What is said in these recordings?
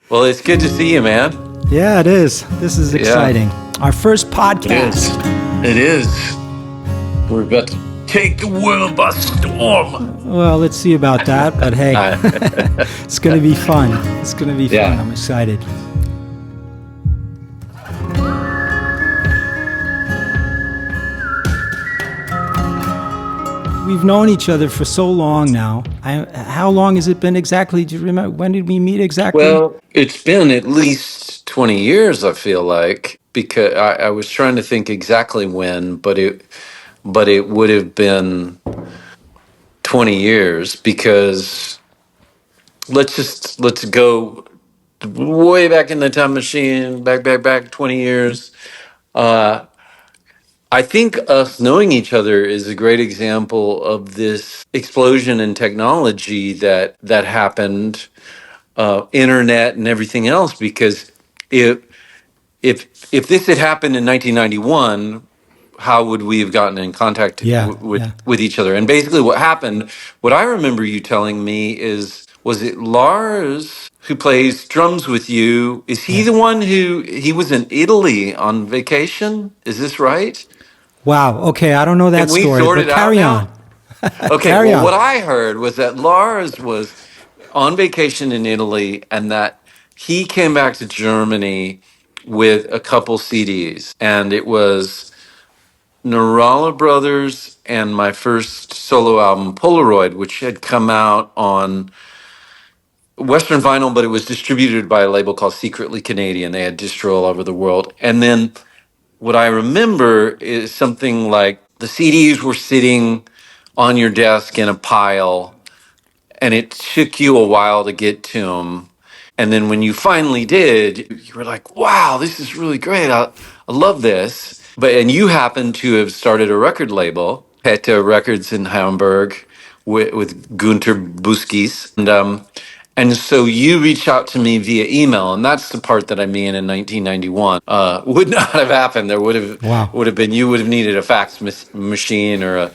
Well, it's good to see you, man. Yeah, it is. This is exciting. Our first podcast. It is. We're about to take the world by storm. Well, let's see about that. But hey, it's going to be fun. It's going to be fun. Yeah. I'm excited. We've known each other for so long now. How long has it been exactly? Do you remember? When did we meet exactly? Well, it's been at least 20 years, I feel like, because I was trying to think exactly when, but it would have been 20 years because let's go way back in the time machine, back 20 years. I think us knowing each other is a great example of this explosion in technology that happened, internet and everything else. Because if this had happened in 1991, how would we have gotten in contact with each other? And basically, what happened, what I remember you telling me was it Lars who plays drums with you? Is he the one he was in Italy on vacation? Is this right? Wow. Okay, I don't know that story, but carry on. Okay, well, what I heard was that Lars was on vacation in Italy and that he came back to Germany with a couple CDs, and it was Nourallah Brothers and my first solo album, Polaroid, which had come out on Western vinyl, but it was distributed by a label called Secretly Canadian. They had distro all over the world. And then what I remember is something like the CDs were sitting on your desk in a pile, and it took you a while to get to them. And then when you finally did, you were like, wow, this is really great. I love this. And you happened to have started a record label, Tapete Records in Hamburg, with Gunter Buskis. And so you reached out to me via email, and that's the part that I mean in 1991. Would not have happened. There would have been, you would have needed a fax machine or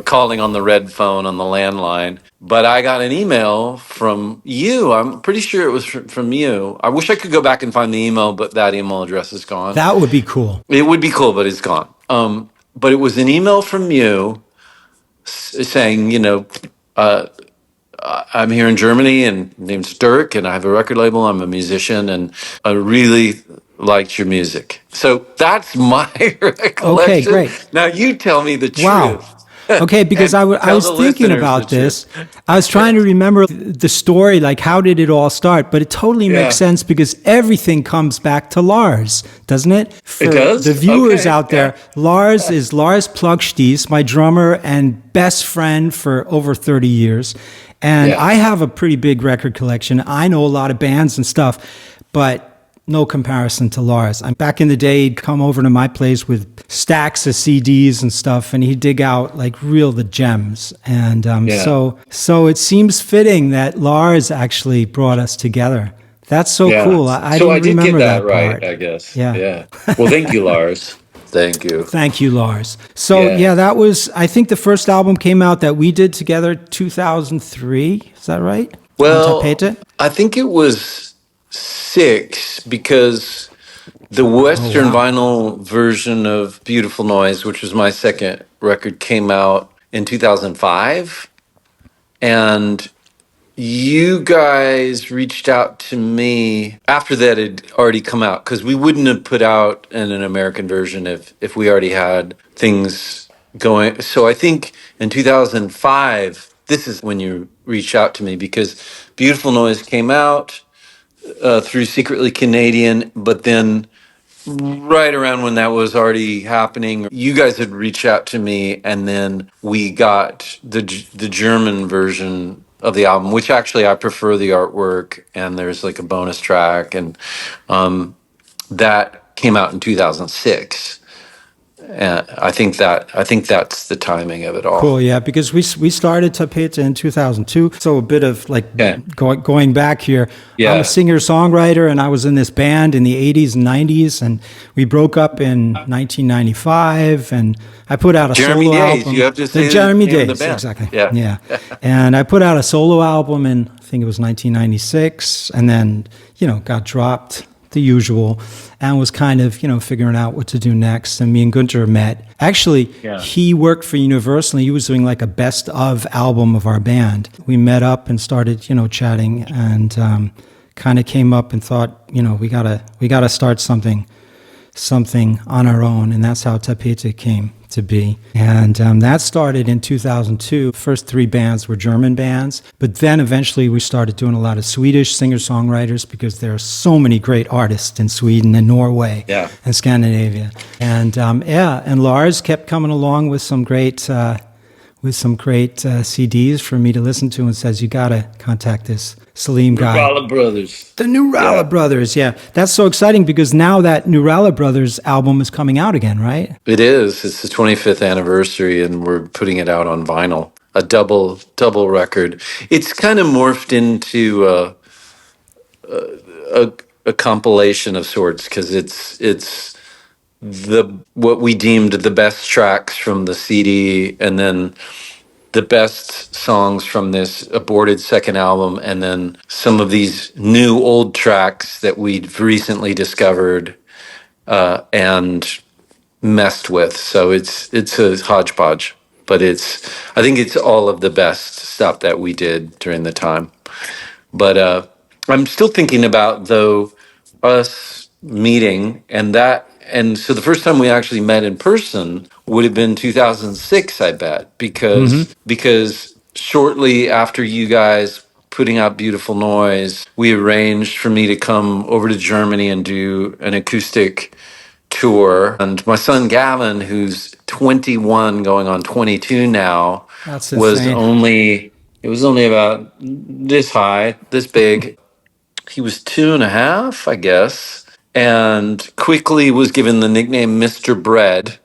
calling on the red phone on the landline. But I got an email from you. I'm pretty sure it was from you. I wish I could go back and find the email, but that email address is gone. That would be cool. It would be cool, but it's gone. But it was an email from you saying, I'm here in Germany, and name's Dirk, and I have a record label. I'm a musician, and I really liked your music. So that's my recollection. Okay, great. Now you tell me the truth. Wow. Okay, because I was thinking about this. I was trying to remember the story, like how did it all start? But it totally makes sense because everything comes back to Lars, doesn't it? For it does? The viewers out there, Lars is Lars Plugsties, my drummer and best friend for over 30 years. And I have a pretty big record collection. I know a lot of bands and stuff, but no comparison to Lars. Back in the day, he'd come over to my place with stacks of CDs and stuff, and he'd dig out like the gems. And so it seems fitting that Lars actually brought us together. That's so cool. I didn't remember that right, part. I guess. Yeah. Well, thank you, Lars. Thank you. Thank you, Lars. So that was, I think the first album came out that we did together 2003. Is that right? Well, I think it was 6 because the Western vinyl version of Beautiful Noise, which was my second record, came out in 2005. And you guys reached out to me after that had already come out, because we wouldn't have put out an American version if we already had things going. So I think in 2005, this is when you reached out to me, because Beautiful Noise came out through Secretly Canadian, but then right around when that was already happening, you guys had reached out to me, and then we got the German version of the album, which actually I prefer the artwork, and there's like a bonus track, and that came out in 2006. I think that's the timing of it all. Cool, yeah, because we started Tapete in 2002, so a bit of like going back here. Yeah. I'm a singer-songwriter, and I was in this band in the 80s and 90s, and we broke up in 1995, and I put out a solo album. You have to say the Jeremy the name Days, of the band. Exactly. Yeah. And I put out a solo album in think it was 1996, and then, got dropped, the usual, and was kind of, figuring out what to do next. And me and Gunter met. Actually, he worked for Universal. He was doing like a best of album of our band. We met up and started, chatting, and kind of came up and thought, we gotta start something on our own, and that's how Tapete came to be. And that started in 2002. First 3 bands were German bands, but then eventually we started doing a lot of Swedish singer-songwriters, because there are so many great artists in Sweden and Norway and Scandinavia. And and Lars kept coming along with some great CDs for me to listen to, and says, you gotta contact this Salim guy. Nourallah Brothers. The Nourallah Brothers, yeah. That's so exciting, because now that Nourallah Brothers album is coming out again, right? It is. It's the 25th anniversary, and we're putting it out on vinyl. A double record. It's kind of morphed into a compilation of sorts, because it's what we deemed the best tracks from the CD, and then the best songs from this aborted second album, and then some of these new old tracks that we've recently discovered and messed with. So it's a hodgepodge, but I think it's all of the best stuff that we did during the time. But I'm still thinking about, though, us meeting, and so the first time we actually met in person would have been 2006, I bet, because shortly after you guys putting out Beautiful Noise, we arranged for me to come over to Germany and do an acoustic tour. And my son Gavin, who's 21 going on 22 now, That's was insane. it was only about this high, this big. He was 2.5, I guess, and quickly was given the nickname Mr. Bread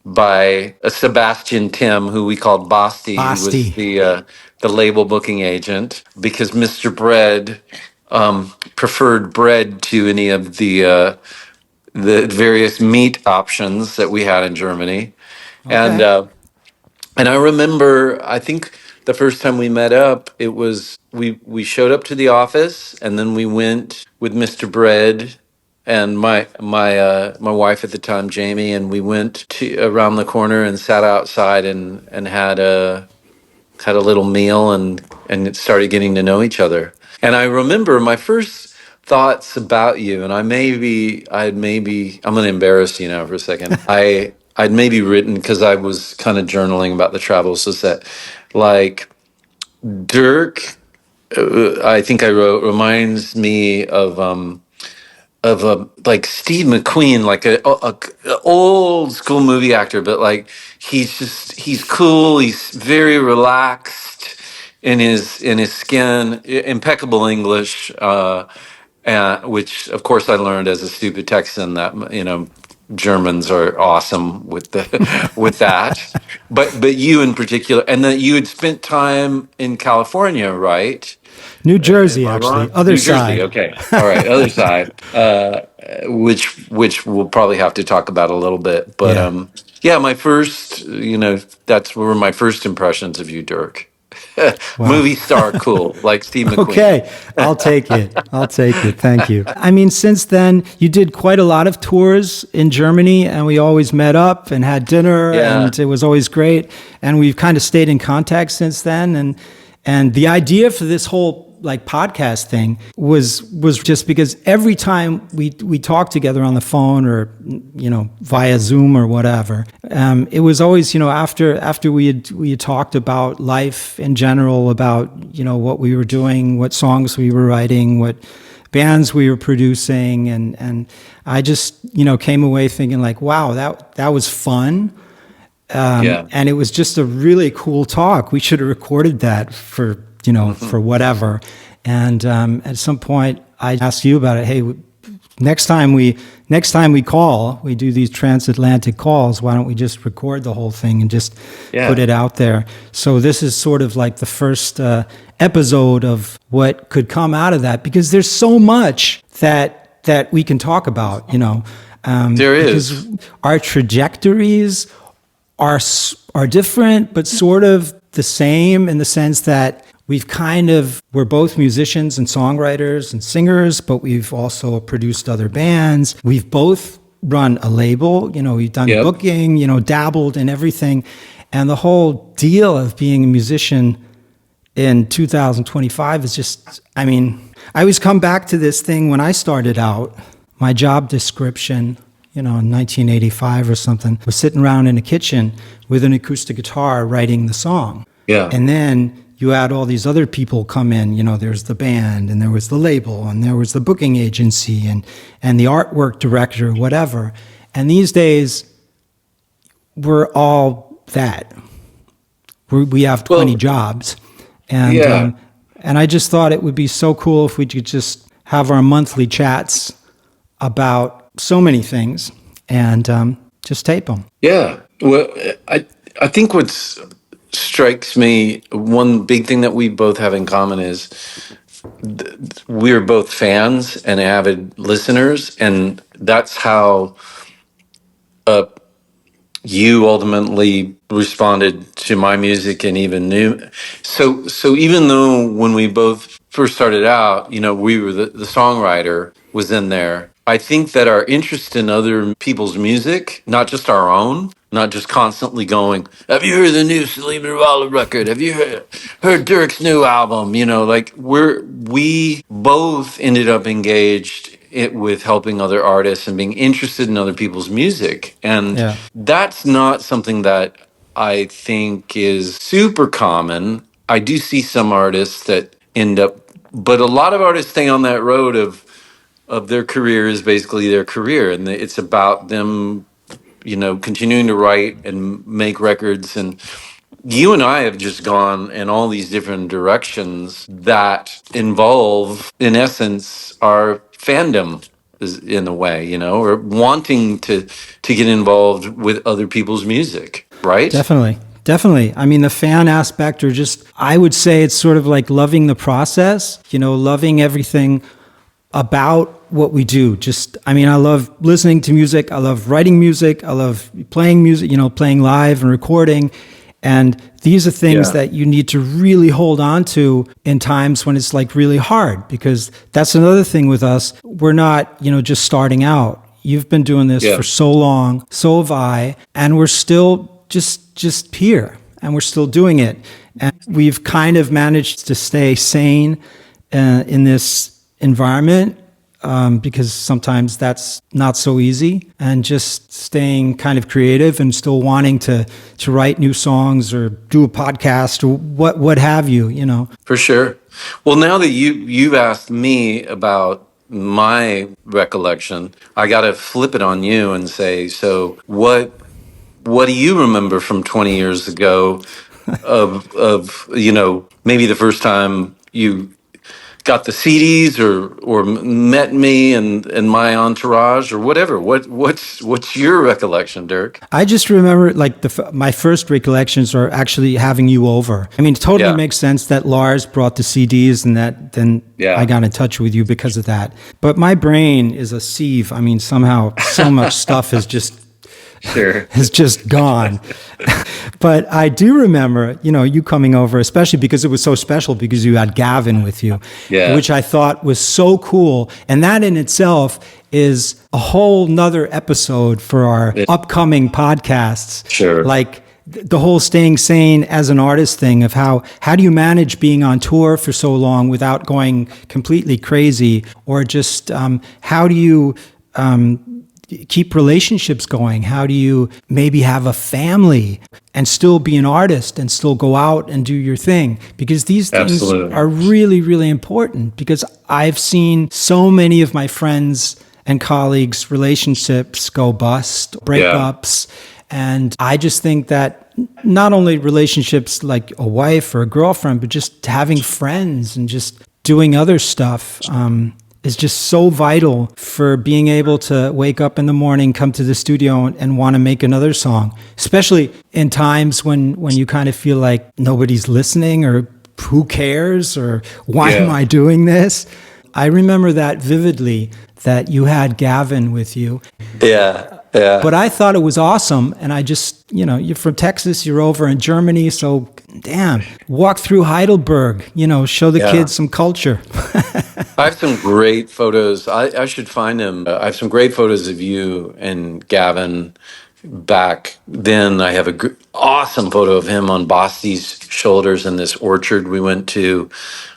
by a Sebastian Tim, who we called Basti, who was the label booking agent, because Mr. Bread preferred bread to any of the various meat options that we had in Germany. Okay. And I remember, I think the first time we met up, it was we showed up to the office, and then we went with Mr. Bread and my wife at the time, Jamie, and we went to around the corner and sat outside and had a little meal and started getting to know each other. And I remember my first thoughts about you, and I'm going to embarrass you now for a second. I'd maybe written, because I was kind of journaling about the travels, is that, like, Dirk, I think I wrote, reminds me of like Steve McQueen, like a old school movie actor, but like he's cool, he's very relaxed in his skin, impeccable English, which of course I learned as a stupid Texan that Germans are awesome with with that, but you in particular, and that you had spent time in California, right? New Jersey, Am I actually. wrong? Other New Jersey. side. Okay. All right. Other side. Which we'll probably have to talk about a little bit. But Yeah. yeah, my first, that's were my first impressions of you, Dirk. Wow. Movie star, cool, like Steve McQueen. Okay, I'll take it. I'll take it. Thank you. I mean, since then, you did quite a lot of tours in Germany, and we always met up and had dinner, Yeah. and it was always great. And we've kind of stayed in contact since then. And the idea for this whole like podcast thing was just because every time we talked together on the phone or via Zoom or whatever, it was always after we had talked about life in general, about what we were doing, what songs we were writing, what bands we were producing, and I just came away thinking like, wow, that was fun. And it was just a really cool talk. We should have recorded that for for whatever. And at some point, I asked you about it. Hey, next time we call, we do these transatlantic calls. Why don't we just record the whole thing and just put it out there? So this is sort of like the first episode of what could come out of that, because there's so much that we can talk about. There is. Because our trajectories are different, but sort of the same, in the sense that we're both musicians and songwriters and singers, but we've also produced other bands. We've both run a label, we've done booking, dabbled in everything. And the whole deal of being a musician in 2025 is just, I always come back to this thing when I started out, my job description, in 1985 or something, was sitting around in a kitchen with an acoustic guitar writing the song. Yeah. And then you had all these other people come in, there's the band and there was the label and there was the booking agency and the artwork director, whatever. And these days, we're all that. We have 20 jobs. And I just thought it would be so cool if we could just have our monthly chats about so many things and just tape them. Yeah. Well, I think what strikes me, one big thing that we both have in common is we're both fans and avid listeners, and that's how you ultimately responded to my music and even knew. So even though when we both first started out, we were the songwriter was in there. I think that our interest in other people's music, not just our own, not just constantly going, have you heard the new Salim Dirk record? Have you heard Dirk's new album? We both ended up engaged with helping other artists and being interested in other people's music. And that's not something that I think is super common. I do see some artists that end up, but a lot of artists stay on that road of their career is basically their career, and it's about them, continuing to write and make records. And you and I have just gone in all these different directions that involve, in essence, our fandom is in a way, or wanting to get involved with other people's music, right? Definitely. The fan aspect, or just, I would say it's sort of like loving the process, loving everything about what we do. I love listening to music. I love writing music. I love playing music, playing live and recording. And these are things that you need to really hold on to in times when it's like really hard, because that's another thing with us. We're not, just starting out. You've been doing this for so long. So have I. And we're still just here, and we're still doing it. And we've kind of managed to stay sane in this environment, because sometimes that's not so easy, and just staying kind of creative and still wanting to write new songs or do a podcast or what have you, For sure. Well, now that you've asked me about my recollection, I got to flip it on you and say, so what do you remember from 20 years ago of maybe the first time you got the CDs or met me and my entourage or whatever? What's your recollection, Dirk? I just remember my first recollections are actually having you over. It totally makes sense that Lars brought the CDs and then I got in touch with you because of that. But my brain is a sieve. Somehow so much stuff is just has just gone. But I do remember, you coming over, especially because it was so special because you had Gavin with you, which I thought was so cool. And that in itself is a whole nother episode for our upcoming podcasts. Sure. Like the whole staying sane as an artist thing of how do you manage being on tour for so long without going completely crazy, or just how do you keep relationships going? How do you maybe have a family and still be an artist and still go out and do your thing? Because these things are really, really important, because I've seen so many of my friends and colleagues' relationships go bust, breakups. And I just think that not only relationships like a wife or a girlfriend, but just having friends and just doing other stuff, is just so vital for being able to wake up in the morning, come to the studio and want to make another song, especially in times when you kind of feel like nobody's listening, or who cares, or why am I doing this? I remember that vividly, that you had Gavin with you. Yeah. But I thought it was awesome. And I just, you're from Texas, you're over in Germany. So Damn. Walk through Heidelberg, show the Yeah. kids some culture. I have some great photos. I should find him. I have some great photos of you and Gavin back then. I have a awesome photo of him on Basti's shoulders in this orchard we went to.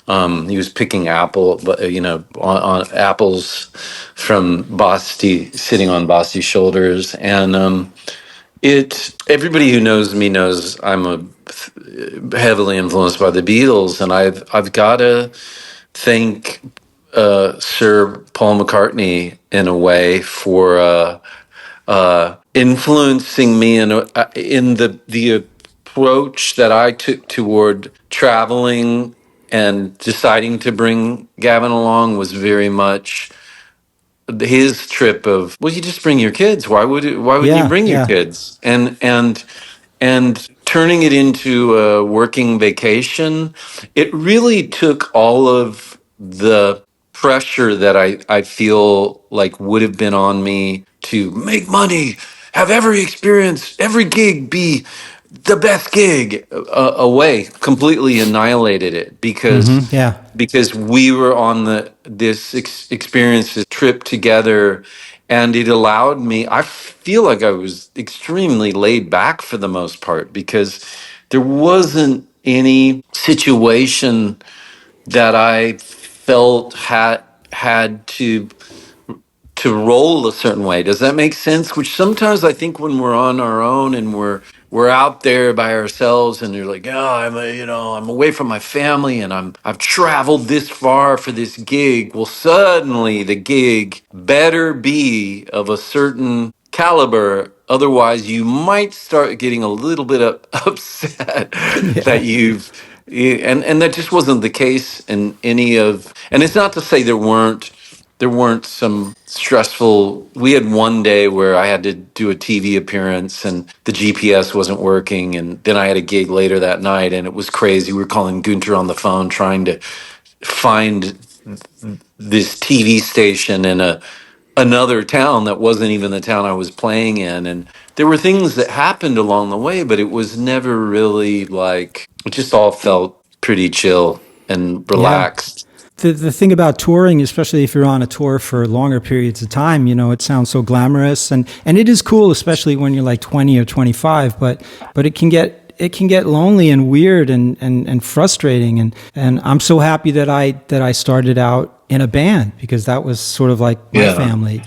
He was picking on apples from Basti, sitting on Basti's shoulders. And everybody who knows me knows I'm heavily influenced by the Beatles, and I've got to thank Sir Paul McCartney in a way for influencing me in the approach that I took toward traveling, and deciding to bring Gavin along was very much his trip of, well, you just bring your kids. Why wouldn't you Yeah, bring your yeah. kids? And turning it into a working vacation, it really took all of the pressure that I feel like would have been on me to make money, have every experience, every gig be the best gig, away, completely annihilated it, Yeah. because we were on this experience, this trip together, and it allowed me. I feel like I was extremely laid back for the most part, because there wasn't any situation that I felt had to roll a certain way. Does that make sense? Which sometimes I think when we're on our own and we're out there by ourselves, and you're like, oh, I'm away from my family, and I've traveled this far for this gig. Well, suddenly the gig better be of a certain caliber. Otherwise, you might start getting a little bit upset that Yeah. and that just wasn't the case in any of. And it's not to say there weren't some stressful. We had one day where I had to do a TV appearance, and the GPS wasn't working, and then I had a gig later that night, and it was crazy. We were calling Gunter on the phone trying to find this TV station in another town that wasn't even the town I was playing in. And there were things that happened along the way, but it was never really like, it just all felt pretty chill and Yeah. relaxed. The thing about touring, especially if you're on a tour for longer periods of time, it sounds so glamorous, and it is cool, especially when you're like 20 or 25, but it can get lonely and weird and frustrating, and I'm so happy that I started out in a band, because that was sort of like my Yeah, family.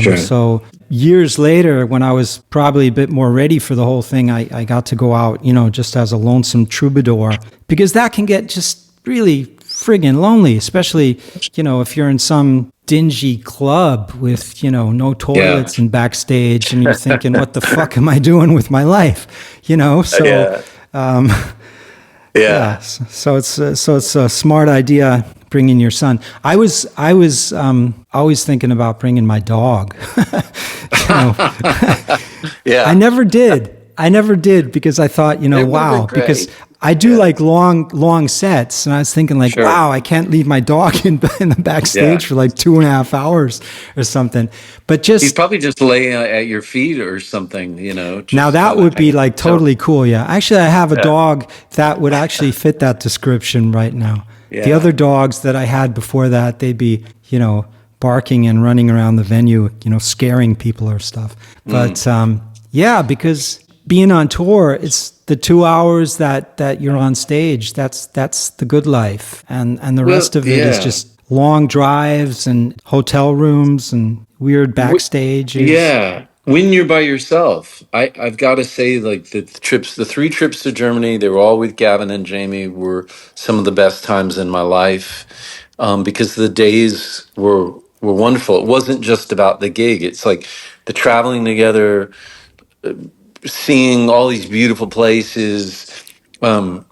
sure. So years later, when I was probably a bit more ready for the whole thing, I got to go out, just as a lonesome troubadour, because that can get just really friggin' lonely, especially, if you're in some dingy club with, no Yeah. toilets and backstage, and you're thinking, what the fuck am I doing with my life? So, Yeah. um, Yeah. yeah, so it's a smart idea bringing your son. I was always thinking about bringing my dog. you know, I Yeah. never did. I never did, because I thought, It would have been wow, because great. I do Yeah. like long sets, and I was thinking like, Sure. wow, I can't leave my dog in the Yeah. backstage for like 2.5 hours or something. But He's just probably just laying at your feet or something, now just that kind of would be hanging. like So, totally cool. Yeah. Actually, I have a yeah. dog that would actually fit that description right now. The Yeah. other dogs that I had before that, they'd be, barking and running around the venue, scaring people or stuff. Mm. But yeah, because being on tour, it's the 2 hours that you're on stage. That's the good life, and the Well, rest of it is yeah. just long drives and hotel rooms and weird backstages. Yeah. When you're by yourself, I've got to say, like, the 3 trips to Germany, they were all with Gavin and Jamie, were some of the best times in my life, because the days were wonderful. It wasn't just about the gig. It's like the traveling together, seeing all these beautiful places. Um,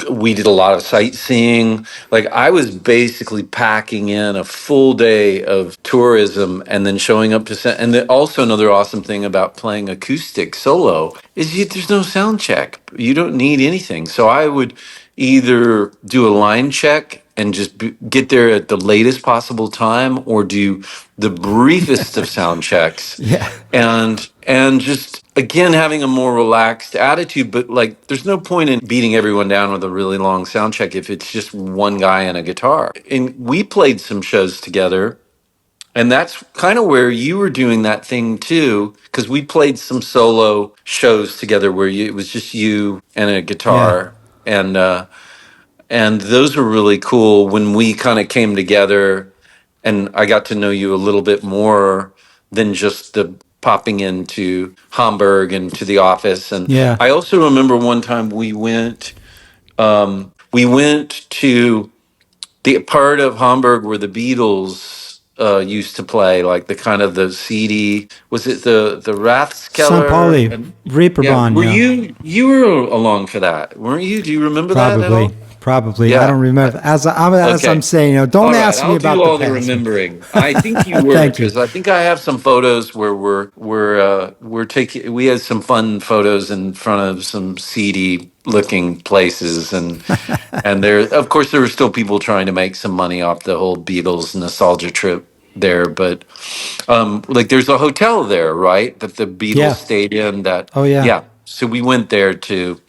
we did a lot of sightseeing. Like, I was basically packing in a full day of tourism and then showing up to and also another awesome thing about playing acoustic solo is there's no sound check. You don't need anything. So I would either do a line check and just get there at the latest possible time, or do the briefest of sound checks, Yeah. and and just again having a more relaxed attitude. But like, there's no point in beating everyone down with a really long sound check if it's just one guy and a guitar. And we played some shows together, and that's kind of where you were doing that thing too, because we played some solo shows together where it was just you and a Yeah. guitar, and those were really cool when we kind of came together, and I got to know you a little bit more than just the popping into Hamburg and to the office. And Yeah. I also remember one time we went to the part of Hamburg where the Beatles used to play, like the kind of the seedy, was it the St. Rathskeller? Pauli, And yeah, Reeperbahn, were yeah. you were along for that, weren't you? Do you remember that at Probably, all? probably. I Yeah. don't remember. As I'm Okay. saying, All don't right. ask me I'll do about the all the past. remembering. I think you were, Thank you. because I think I have some photos where we're taking, we had some fun photos in front of some seedy looking places, and there, of course, there were still people trying to make some money off the whole Beatles nostalgia trip there. But like, there's a hotel there, right? That the Beatles Yeah. stayed in. That, Oh yeah. yeah. So we went there to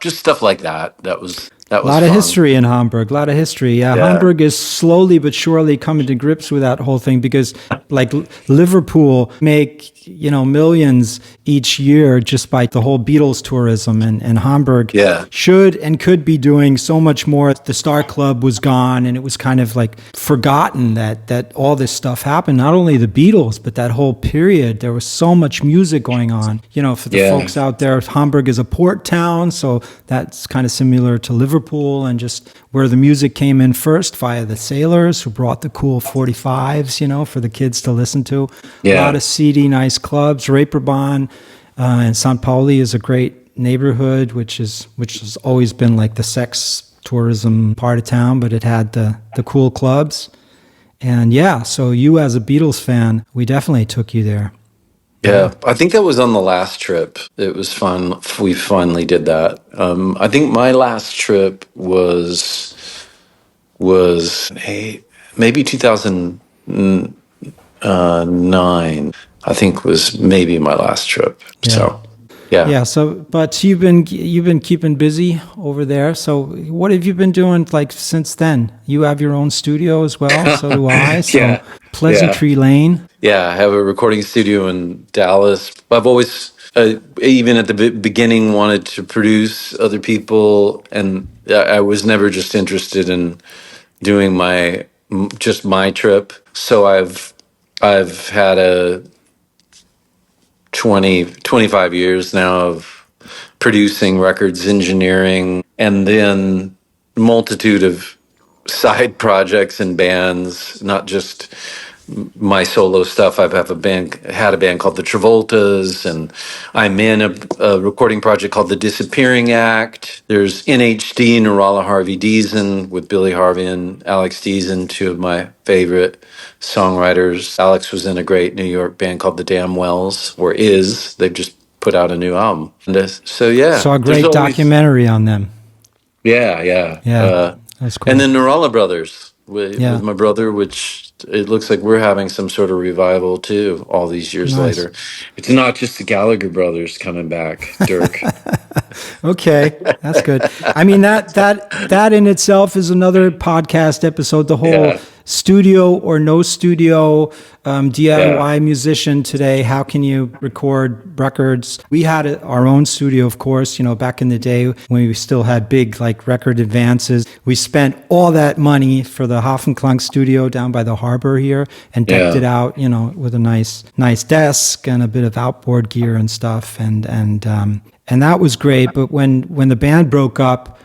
just stuff like that. That A was lot of fun. history in Hamburg. A lot of history. Yeah, Yeah. Hamburg is slowly but surely coming to grips with that whole thing because, like Liverpool, make millions each year just by the whole Beatles tourism, and Hamburg Yeah. should and could be doing so much more. The Star Club was gone, and it was kind of like forgotten that all this stuff happened. Not only the Beatles, but that whole period. There was so much music going on. For the Yeah. folks out there, Hamburg is a port town, so that's kind of similar to Liverpool, and just where the music came in first via the sailors who brought the cool 45s, for the kids to listen to. A lot Yeah. of seedy, nice clubs. Reeperbahn and St. Pauli is a great neighborhood, which has always been like the sex tourism part of town, but it had the cool clubs. And yeah, so you as a Beatles fan, we definitely took you there. Yeah, I think that was on the last trip. It was fun. We finally did that. I think my last trip was maybe 2009. I think was maybe my last trip. Yeah. So, yeah. Yeah, so but you've been keeping busy over there. So what have you been doing like since then? You have your own studio as well, so do I. So Yeah, yeah. Pleasantry Lane. Yeah, I have a recording studio in Dallas. I've always, even at the beginning, wanted to produce other people, and I was never just interested in doing just my trip. So I've had a 25 years now of producing records, engineering, and then multitude of side projects and bands, not just my solo stuff. Had a band called the Travoltas, and I'm in a recording project called the Disappearing Act. There's NHD, Nourallah Harvey Deason, with Billy Harvey and Alex Deason, two of my favorite songwriters. Alex was in a great New York band called the Damnwells, or is. They've just put out a new album. And so yeah, Saw a there's great always, documentary on them. yeah, yeah. Yeah, that's And cool. then Nourallah Brothers with Yeah, my brother, which it looks like we're having some sort of revival too, all these years nice. later. It's not just the Gallagher brothers coming back, Dirk. Okay, that's good. I mean that in itself is another podcast episode. The whole Yeah, studio or no studio, yeah, DIY musician today. How can you record records? We had our own studio, of course. Back in the day when we still had big like record advances. We spent all that money for the Hafenklang studio down by the harbor here and decked yeah, it out, with a nice desk and a bit of outboard gear and stuff, and that was great. But when the band broke up,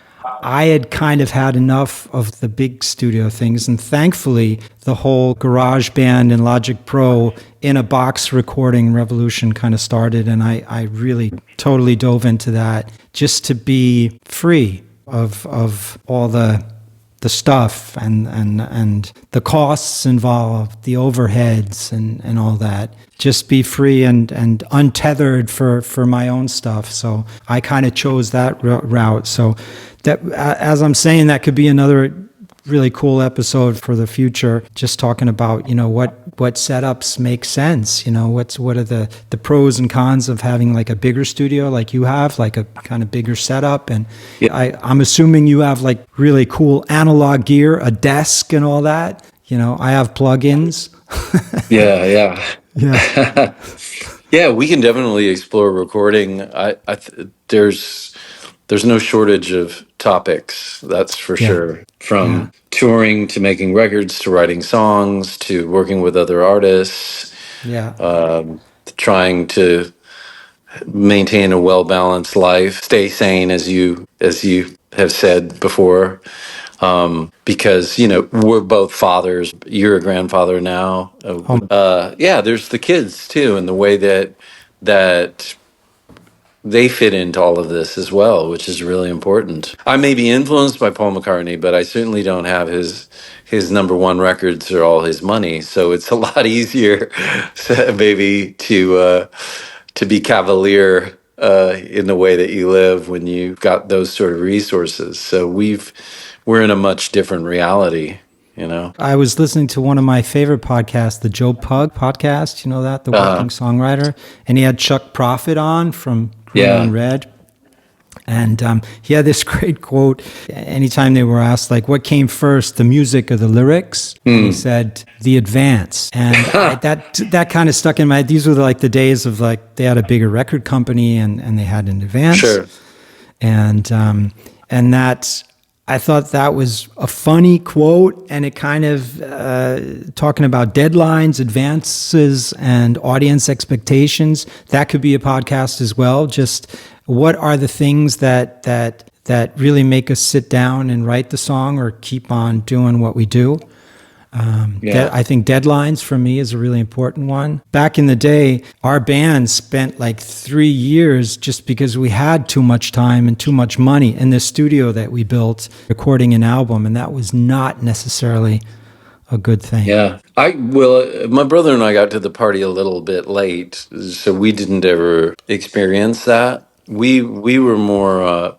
I had kind of had enough of the big studio things. And thankfully, the whole garage band and Logic Pro in a box recording revolution kind of started. And I really totally dove into that just to be free of all the stuff and the costs involved, the overheads and all that. Just be free and untethered for my own stuff. So I kind of chose that route. So that, as I'm saying, that could be another really cool episode for the future, just talking about, what setups make sense, what are the pros and cons of having like a bigger studio like you have, like a kind of bigger setup. And I'm assuming you have like really cool analog gear, a desk and all that. I have plugins. Yeah. Yeah, we can definitely explore recording. There's no shortage of topics, that's for sure. From touring to making records to writing songs to working with other artists, trying to maintain a well-balanced life, stay sane, as you have said before. Because we're both fathers. You're a grandfather now. There's the kids too, and the way that they fit into all of this as well, which is really important. I may be influenced by Paul McCartney, but I certainly don't have his number one records or all his money. So it's a lot easier, maybe, to be cavalier in the way that you live when you've got those sort of resources. So we're in a much different reality. I was listening to one of my favorite podcasts, the Joe Pug podcast, the working songwriter, and he had Chuck Prophet on from Green on Red. And he had this great quote anytime they were asked, like, what came first, the music or the lyrics? And he said, the advance. And that kind of stuck in my head. These were like the days of like, they had a bigger record company and they had an advance. Sure. And that, I thought that was a funny quote, and it kind of talking about deadlines, advances, and audience expectations. That could be a podcast as well. Just what are the things that really make us sit down and write the song or keep on doing what we do? I think deadlines for me is a really important one. Back in the day, our band spent like 3 years just because we had too much time and too much money in the studio that we built recording an album, and that was not necessarily a good thing. Yeah. My brother and I got to the party a little bit late, so we didn't ever experience that. We were more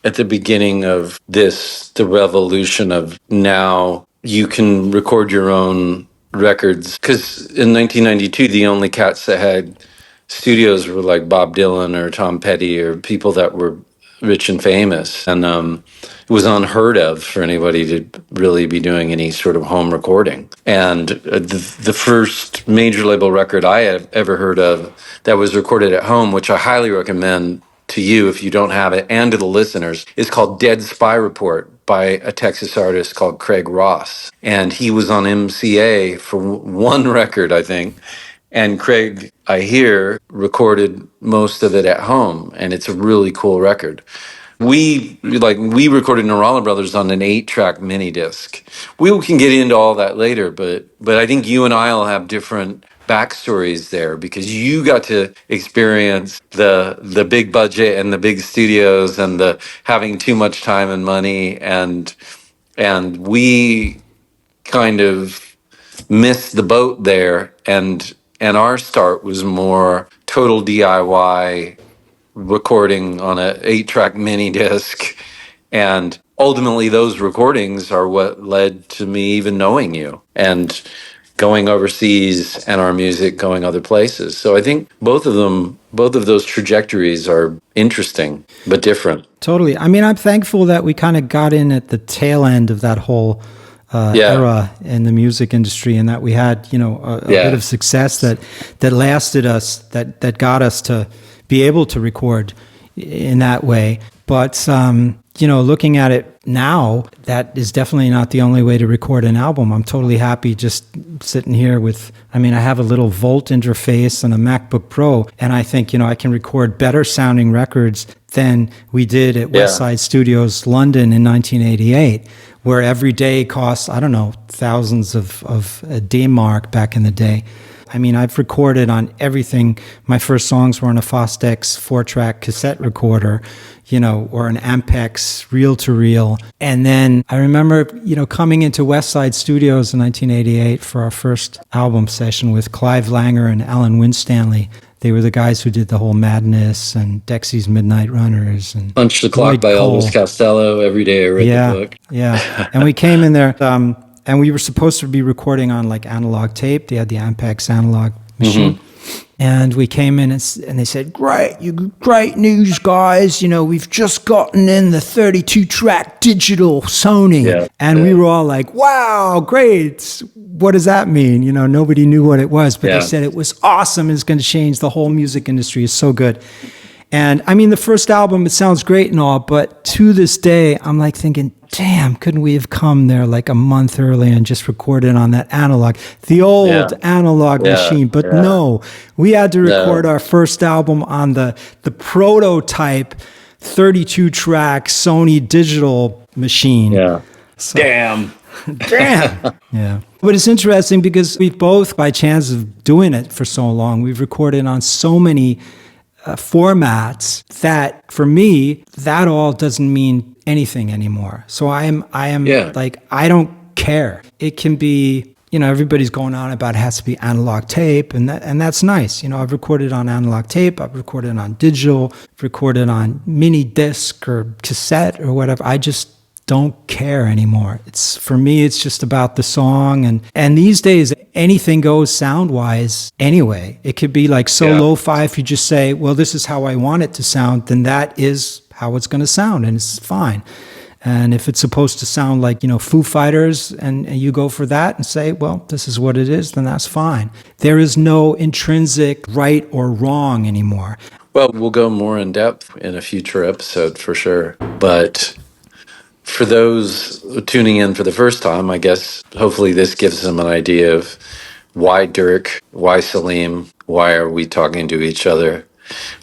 at the beginning of the revolution of now you can record your own records. Because in 1992, the only cats that had studios were like Bob Dylan or Tom Petty or people that were rich and famous. And it was unheard of for anybody to really be doing any sort of home recording. And the first major label record I have ever heard of that was recorded at home, which I highly recommend to you if you don't have it, and to the listeners, is called Dead Spy Report by a Texas artist called Craig Ross. And he was on MCA for one record, I think. And Craig, I hear, recorded most of it at home, and it's a really cool record. We recorded Nourallah Brothers on an 8-track mini disc. We can get into all that later, but I think you and I will have different backstories there because you got to experience the big budget and the big studios and the having too much time and money, and we kind of missed the boat there, and our start was more total DIY recording on a 8-track mini disc, and ultimately those recordings are what led to me even knowing you and going overseas and our music going other places. So I think both of those trajectories are interesting but different. Totally. I mean, I'm thankful that we kind of got in at the tail end of that whole era in the music industry, and that we had, a bit of success that lasted us, that got us to be able to record in that way. But, looking at it now, that is definitely not the only way to record an album. I'm totally happy just sitting here I have a little Volt interface and a MacBook Pro, and I think, I can record better sounding records than we did at Westside Studios, London in 1988, where every day costs, I don't know, thousands of a D-Mark back in the day. I've recorded on everything. My first songs were on a Fostex 4-track cassette recorder, or an Ampex reel-to-reel. And then I remember, coming into Westside Studios in 1988 for our first album session with Clive Langer and Alan Winstanley. They were the guys who did the whole Madness and Dexy's Midnight Runners and Punch the Clock Lloyd by Elvis Cole. Costello. Every day I read the Yeah, book. yeah. And we came in there, and we were supposed to be recording on like analog tape. They had the Ampex analog machine. Mm-hmm. And we came in and they said, great news, guys. You know, we've just gotten in the 32 track digital Sony. Yeah, and we were all like, wow, great. What does that mean? You know, nobody knew what it was, but they said it was awesome. It's going to change the whole music industry. It's so good. And I mean, the first album, it sounds great and all, but to this day, I'm like thinking, damn, couldn't we have come there like a month early and just recorded on that analog, the old analog machine? But no, we had to record our first album on the prototype 32 track Sony digital machine. Yeah. So, damn. Yeah. But it's interesting because we've both, by chance of doing it for so long, we've recorded on so many formats that for me, that all doesn't mean anything anymore. So I am like, I don't care. It can be, you know, everybody's going on about it has to be analog tape, and that's nice. You know, I've recorded on analog tape, I've recorded on digital, I've recorded on mini disc or cassette or whatever. I just don't care anymore. It's for me, it's just about the song, and these days anything goes sound wise anyway. It could be like so lo-fi. If you just say, well, this is how I want it to sound, then that is how it's going to sound, and it's fine. And if it's supposed to sound like, you know, Foo Fighters, and you go for that and say, well, this is what it is, then that's fine. There is no intrinsic right or wrong anymore. Well, we'll go more in depth in a future episode for sure. But for those tuning in for the first time, I guess hopefully this gives them an idea of why Dirk, why Salim, why are we talking to each other.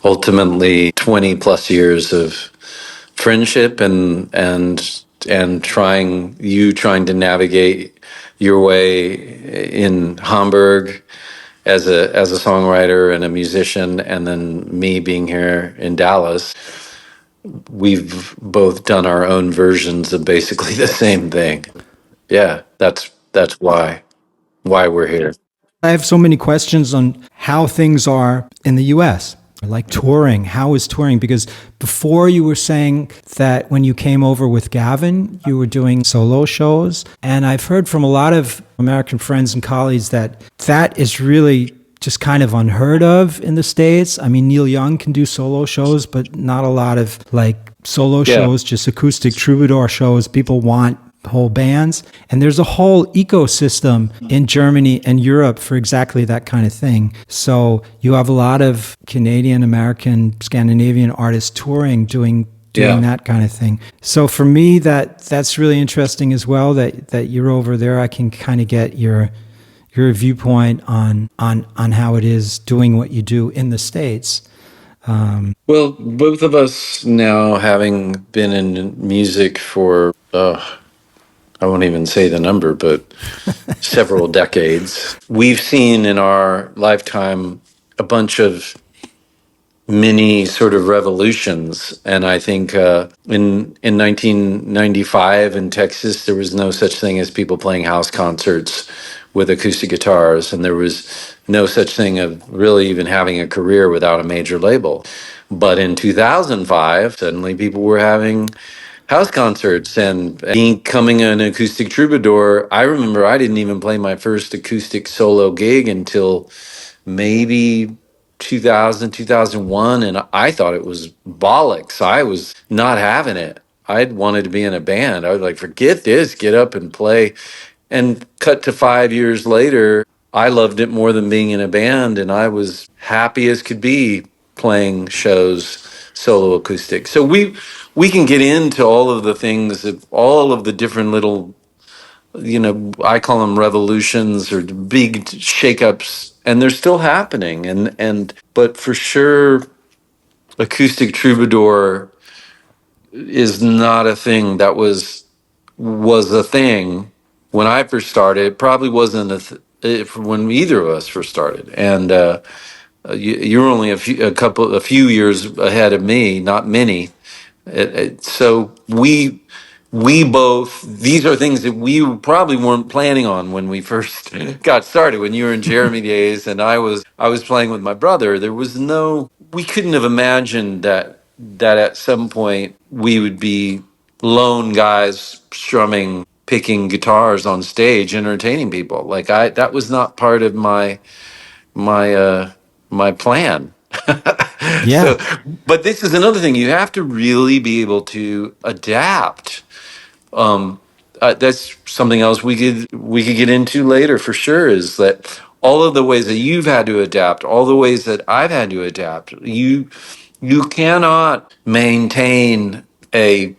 Ultimately, 20 plus years of friendship and trying to navigate your way in Hamburg as a songwriter and a musician, and then me being here in Dallas. We've both done our own versions of basically the same thing. Yeah, that's why we're here. I have so many questions on how things are in the US, like touring. How is touring? Because before you were saying that when you came over with Gavin, you were doing solo shows. And I've heard from a lot of American friends and colleagues that that is really just kind of unheard of in the States. I mean, Neil Young can do solo shows, but not a lot of like solo shows, just acoustic troubadour shows. People want whole bands. And there's a whole ecosystem in Germany and Europe for exactly that kind of thing. So you have a lot of Canadian, American, Scandinavian artists touring, doing that kind of thing. So for me, that's really interesting as well, that you're over there. I can kind of get your viewpoint on how it is doing what you do in the States. Well, both of us now, having been in music for I won't even say the number, but several decades, we've seen in our lifetime a bunch of mini sort of revolutions. And I think in 1995 in Texas, there was no such thing as people playing house concerts with acoustic guitars, and there was no such thing of really even having a career without a major label. But in 2005, suddenly people were having house concerts and becoming an acoustic troubadour. I remember I didn't even play my first acoustic solo gig until maybe 2000, 2001, and I thought it was bollocks. I was not having it. I wanted to be in a band. I was like, forget this, get up and play. And cut to 5 years later, I loved it more than being in a band, and I was happy as could be playing shows solo acoustic. So we can get into all of the things, all of the different little, you know, I call them revolutions or big shakeups, and they're still happening. But for sure, acoustic troubadour is not a thing that was a thing when I first started. It probably wasn't when either of us first started, and you're only a few years ahead of me, not many. So these are things that we probably weren't planning on when we first got started. When you were in Jeremy days and I was playing with my brother, we couldn't have imagined that at some point we would be lone guys strumming, picking guitars on stage, entertaining people. That was not part of my my plan. Yeah. So, but this is another thing. You have to really be able to adapt. That's something else we could get into later for sure. Is that all of the ways that you've had to adapt, all the ways that I've had to adapt. You cannot maintain a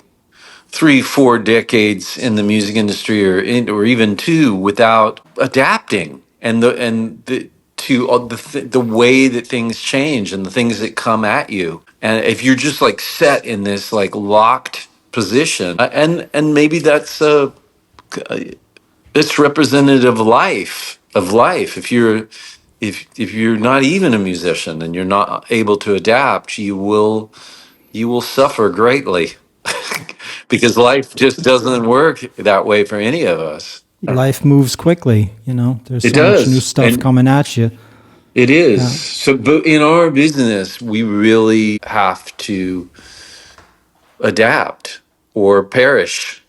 3-4 decades in the music industry or even two without adapting and the to all the way that things change and the things that come at you. And if you're just like set in this like locked position, and maybe it's representative of life. If you're not even a musician and you're not able to adapt, you will suffer greatly because life just doesn't work that way for any of us. Life moves quickly, there's It so much new does, stuff and coming at you. it is. Yeah. So, but in our business, we really have to adapt or perish.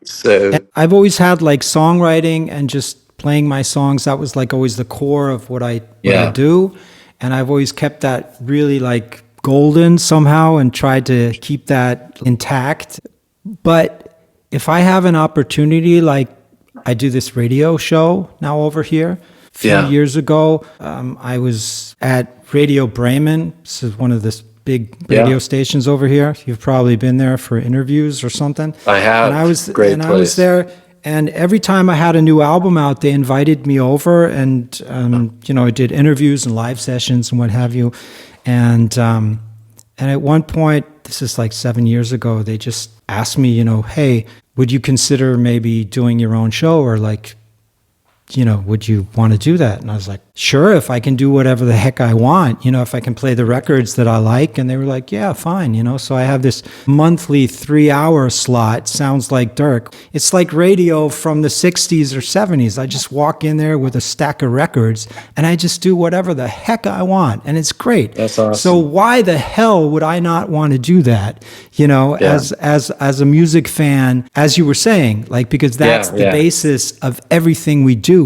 So, I've always had like songwriting and just playing my songs. That was like always the core of what I yeah, do. And I've always kept that really like golden somehow and tried to keep that intact. But if I have an opportunity, like I do this radio show now over here. A few yeah, years ago, I was at Radio Bremen. This is one of the big yeah. radio stations over here. You've probably been there for interviews or something. I And I have. was Great I was place. there, and every time I had a new album out, they invited me over, and I did interviews and live sessions and what have you. And at one point, this is like 7 years ago, they just asked me, hey, would you consider maybe doing your own show, or like, would you want to do that? And I was like, sure, if I can do whatever the heck I want, if I can play the records that I like. And they were like, yeah, fine, So I have this monthly 3-hour slot, Sounds Like Dirk. It's like radio from the 60s or 70s. I just walk in there with a stack of records and I just do whatever the heck I want. And it's great. That's awesome. So why the hell would I not want to do that? Yeah. As a music fan, as you were saying, like, because that's the basis of everything we do.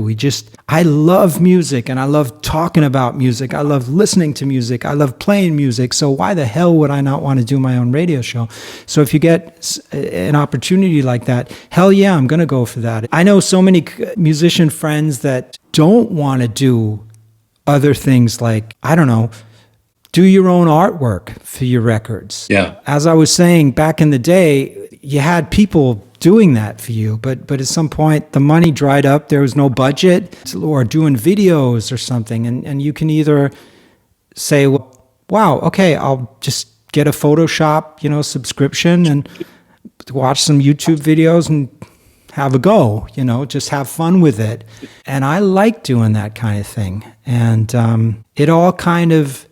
I love music and I love talking about music. I love listening to music. I love playing music. So why the hell would I not want to do my own radio show? So if you get an opportunity like that, hell yeah, I'm going to go for that. I know so many musician friends that don't want to do other things like, I don't know, do your own artwork for your records. Yeah. As I was saying, back in the day, you had people doing that for you, but at some point the money dried up, there was no budget, or doing videos or something, and you can either say, wow, okay, I'll just get a Photoshop subscription and watch some YouTube videos and have a go, just have fun with it. And I like doing that kind of thing, and it all kind of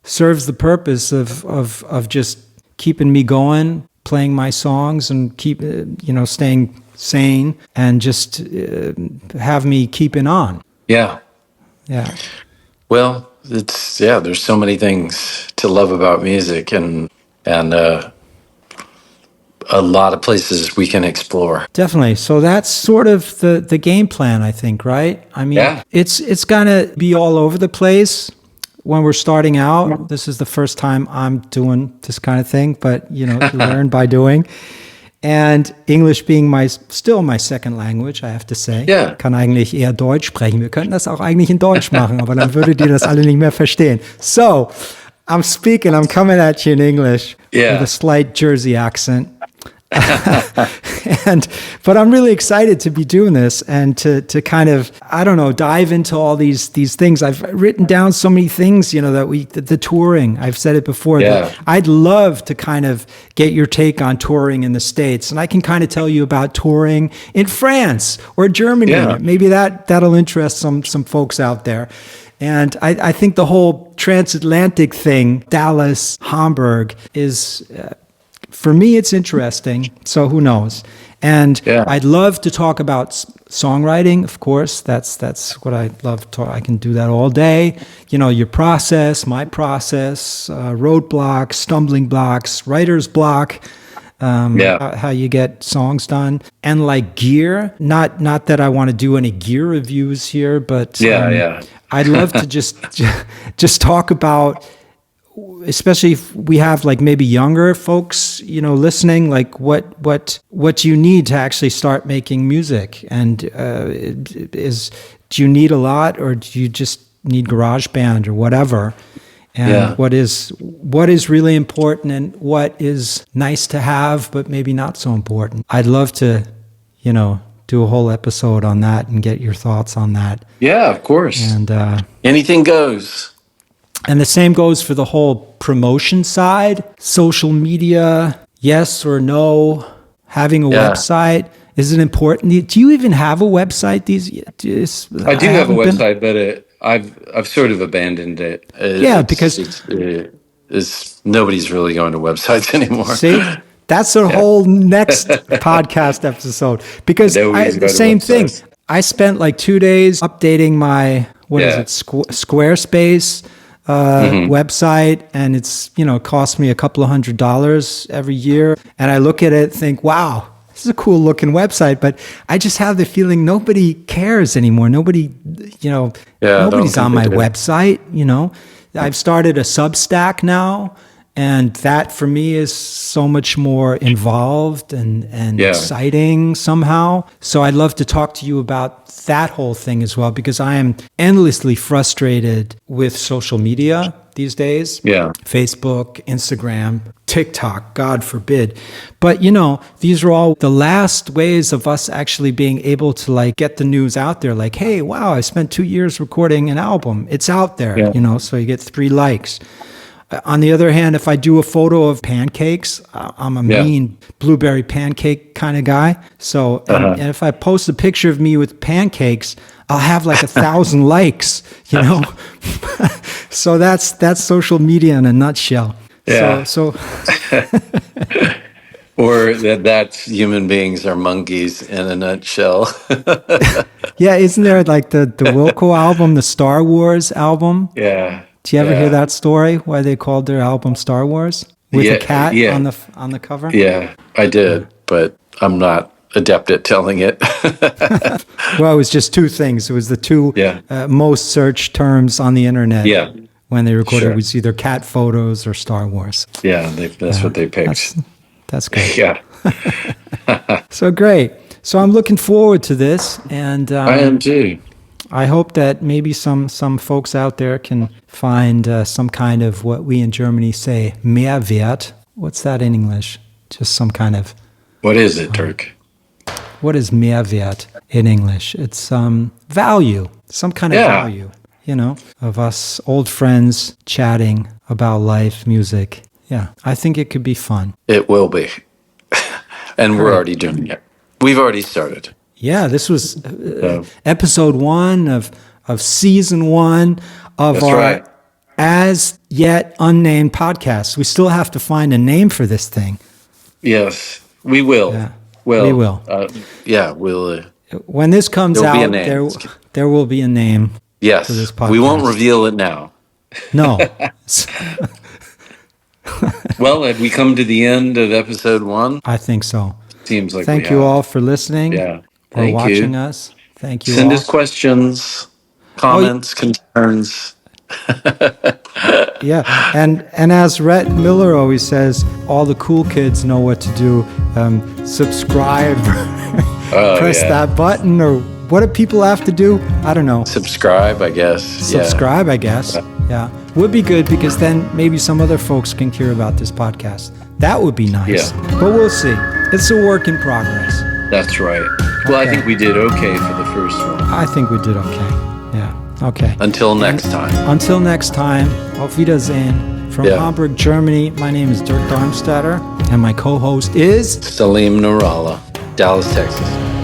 serves the purpose of just keeping me going, playing my songs, and keep staying sane, and just have me keeping on. Yeah. Well, there's so many things to love about music, and a lot of places we can explore. Definitely. So that's sort of the game plan, I think, right? I mean, Yeah. it's gonna be all over the place when we're starting out. This is the first time I'm doing this kind of thing, but you learn by doing. And English being still my second language, I have to say. Yeah. Ich kann eigentlich eher Deutsch sprechen. Wir könnten das auch eigentlich in Deutsch machen, aber dann würdet ihr das alle nicht mehr verstehen. So, I'm coming at you in English with a slight Jersey accent. But I'm really excited to be doing this and to kind of, I don't know, dive into all these things. I've written down so many things, that the touring, I've said it before, that I'd love to kind of get your take on touring in the States. And I can kind of tell you about touring in France or Germany. Yeah. Maybe that'll interest some folks out there. And I think the whole transatlantic thing, Dallas, Hamburg, is for me, it's interesting. So who knows? And I'd love to talk about songwriting, of course. That's what I love. I can do that all day. You know, your process, my process, roadblocks, stumbling blocks, writer's block. How you get songs done, and like gear. Not that I want to do any gear reviews here, but I'd love to just talk about, especially if we have like maybe younger folks, you know, listening, like what you need to actually start making music, and do you need a lot, or do you just need GarageBand or whatever? And what is really important, and what is nice to have but maybe not so important. I'd love to, you know, do a whole episode on that and get your thoughts on that. Yeah, of course. And anything goes. And the same goes for the whole promotion side, social media, yes or no, having a website. Is it important? Do you even have a website these days? I do have a website, but I've sort of abandoned it. Because nobody's really going to websites anymore. See, that's a whole next podcast episode. Because the same thing. I spent like 2 days updating my Squarespace website, and it's, you know, cost me a couple of $100 every year. And I look at it and think, wow, this is a cool looking website, but I just have the feeling nobody cares anymore. Nobody, you know, nobody's on my website, you know. I've started a Substack now, and that for me is so much more involved and exciting somehow. So I'd love to talk to you about that whole thing as well, because I am endlessly frustrated with social media these days. Facebook, Instagram, TikTok, God forbid. But, you know, these are all the last ways of us actually being able to like get the news out there. Like, hey, wow, I spent 2 years recording an album. It's out there, you know, so you get 3 likes. On the other hand, if I do a photo of pancakes, I'm a mean blueberry pancake kind of guy. So, and if I post a picture of me with pancakes, I'll have like 1,000 likes, you know? So that's social media in a nutshell. Yeah. So or that's human beings are monkeys in a nutshell. Yeah, isn't there like the Wilco album, the Star Wars album? Yeah. Do you ever hear that story? Why they called their album Star Wars with a cat on the cover? Yeah, I did, but I'm not adept at telling it. Well, it was just 2 things. It was the 2 most searched terms on the internet. Yeah. When they recorded, it was either cat photos or Star Wars. Yeah, that's what they picked. That's great. Yeah. So great. So I'm looking forward to this, and I am too. I hope that maybe some folks out there can find some kind of what we in Germany say Mehrwert. What's that in English? Just some kind of... What is it, Dirk? What is Mehrwert in English? It's value, some kind of value, you know, of us old friends chatting about life, music. Yeah, I think it could be fun. It will be. And we're already doing it. We've already started. Yeah, this was episode 1 of season 1 of our as yet unnamed podcast. We still have to find a name for this thing. Yes, we will. Yeah, we will. We'll. When this comes out, there will be a name. Yes, for this podcast. We won't reveal it now. No. Well, have we come to the end of episode 1? I think so. Seems like Thank you all for listening. Yeah. For watching us. Thank you. Send us questions, comments, concerns. Yeah, and as Rhett Miller always says, all the cool kids know what to do. Subscribe, press that button, or what do people have to do? I don't know. Subscribe, I guess. Subscribe, I guess. Yeah, would be good, because then maybe some other folks can hear about this podcast. That would be nice. Yeah. But we'll see. It's a work in progress. That's right. Well, I think we did okay for the first one. I think we did okay. Yeah. Okay. Until next time. Until next time. Auf Wiedersehen. From Hamburg, Germany, my name is Dirk Darmstaedter, and my co-host is... Salim Nourallah, Dallas, Texas.